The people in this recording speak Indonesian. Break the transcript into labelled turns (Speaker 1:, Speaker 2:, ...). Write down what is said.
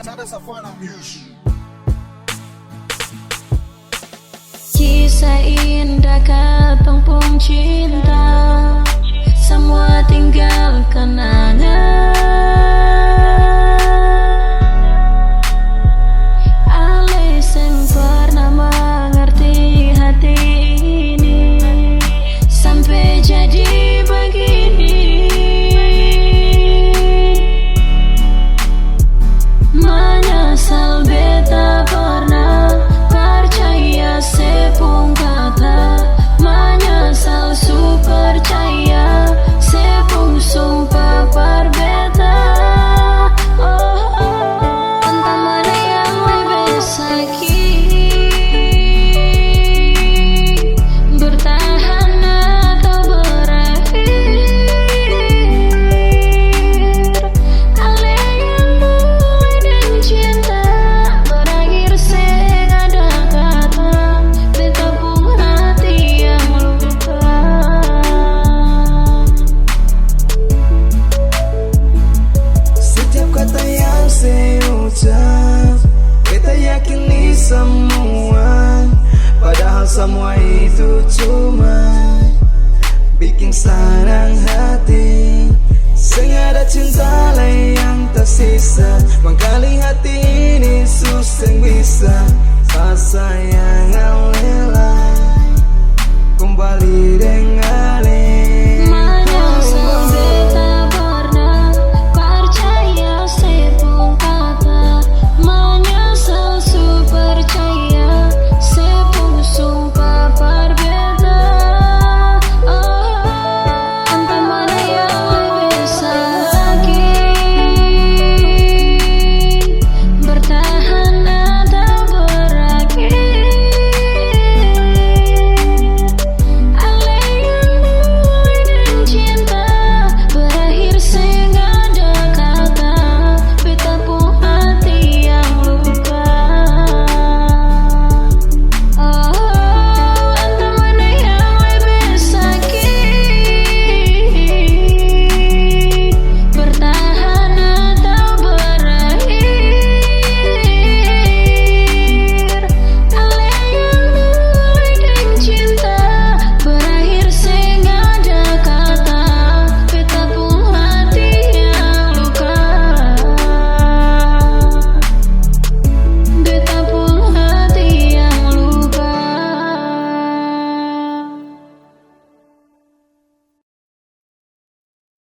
Speaker 1: Nada Safana Music.
Speaker 2: Kisah indah kampung cinta, semua tinggal kenangan. Ale sing pernah mengerti hati ini sampai jadi begini. Menyesal beta pernah percaya sepung kata, menyesal su percaya sepung sumpah berbeda. Entah mana yang lebih sakit, bertahan atau berakhir. Ale yang mulai dan cinta berakhir seng ada kata, beta pun hati yang luka.
Speaker 3: Setiap kata yang saya ucap, beta yakini semua, padahal semua itu cuma bikin senang hati. Sengaja cinta lain yang tersisa, mengkali hati ini susah bisa sayang.